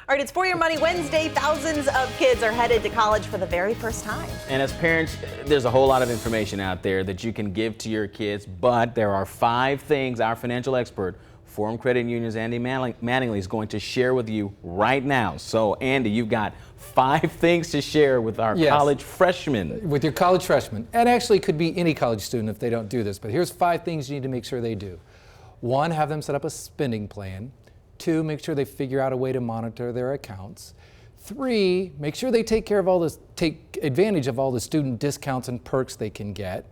All right, it's For Your Money Wednesday. Thousands of kids are headed to college for the very first time. And as parents, there's a whole lot of information out there that you can give to your kids, but there are 5 things our financial expert, Forum Credit Union's Andy Mattingly, is going to share with you right now. So, Andy, you've got 5 things to share with our college freshmen. With your college freshmen. And actually, it could be any college student if they don't do this, but here's 5 things you need to make sure they do. 1, have them set up a spending plan. 2, make sure they figure out a way to monitor their accounts. 3, make sure they take advantage of all the student discounts and perks they can get.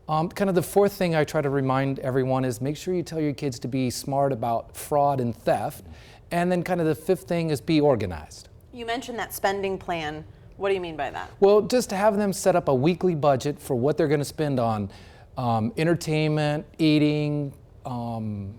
Kind of the 4th thing I try to remind everyone is make sure you tell your kids to be smart about fraud and theft. And then kind of the 5th thing is be organized. You mentioned that spending plan. What do you mean by that? Well, just to have them set up a weekly budget for what they're going to spend on entertainment, eating,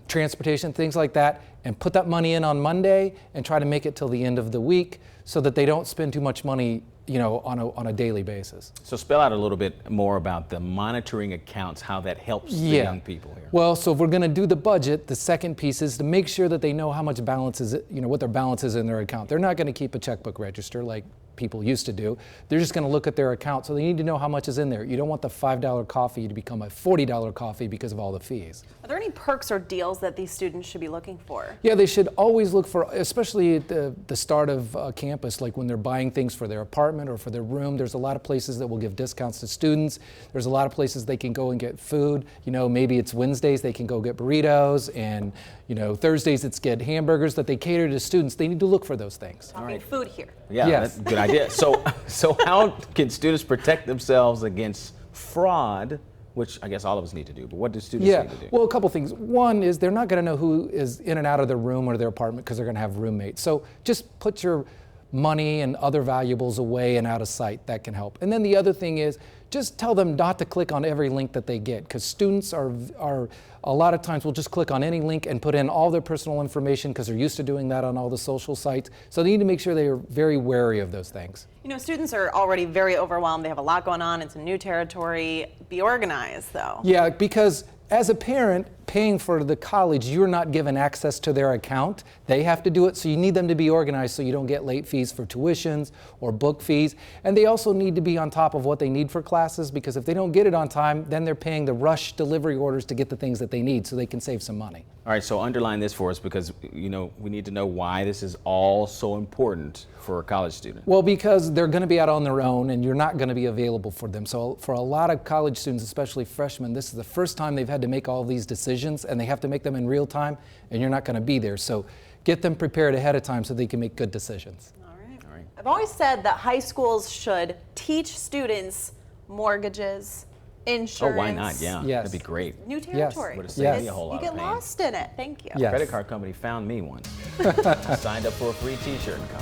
transportation, things like that, and put that money in on Monday and try to make it till the end of the week so that they don't spend too much money, on a daily basis. So spell out a little bit more about the monitoring accounts, how that helps the young people here. Well, so if we're going to do the budget, the second piece is to make sure that they know how much balance is, what their balance is in their account. They're not going to keep a checkbook register like people used to do. They're just going to look at their account, so they need to know how much is in there. You don't want the $5 coffee to become a $40 coffee because of all the fees. Are there any perks or deals that these students should be looking for? Yeah, they should always look for, especially at the start of campus, like when they're buying things for their apartment or for their room. There's a lot of places that will give discounts to students. There's a lot of places they can go and get food. Maybe it's Wednesdays they can go get burritos, and Thursdays it's get hamburgers that they cater to students. They need to look for those things. Talking food here. Yeah, Yes. That's a good idea. So how can students protect themselves against fraud, which I guess all of us need to do, but what do students need to do? Well, a couple things. One is they're not going to know who is in and out of their room or their apartment because they're going to have roommates. So just put your money and other valuables away and out of sight. That can help. And then the other thing is just tell them not to click on every link that they get, because students are a lot of times will just click on any link and put in all their personal information because they're used to doing that on all the social sites. So they need to make sure they are very wary of those things. Students are already very overwhelmed. They have a lot going on. It's a new territory. Be organized, though. Yeah, because as a parent paying for the college, you're not given access to their account. They have to do it, so you need them to be organized so you don't get late fees for tuitions or book fees. And they also need to be on top of what they need for classes, because if they don't get it on time, then they're paying the rush delivery orders to get the things that they need so they can save some money. All right, so underline this for us, because we need to know why this is all so important for a college student. Well, because they're going to be out on their own and you're not going to be available for them. So for a lot of college students, especially freshmen, this is the first time they've had to make all these decisions, and they have to make them in real time, and you're not going to be there. So get them prepared ahead of time so they can make good decisions. All right. I've always said that high schools should teach students mortgages, insurance. Oh, why not? Yeah, Yes. that'd be great. New territory. Yes. Would have saved me a You whole lot get of pain. lost in it. Thank you. Yes. Credit card company found me once. Signed up for a free t-shirt and come.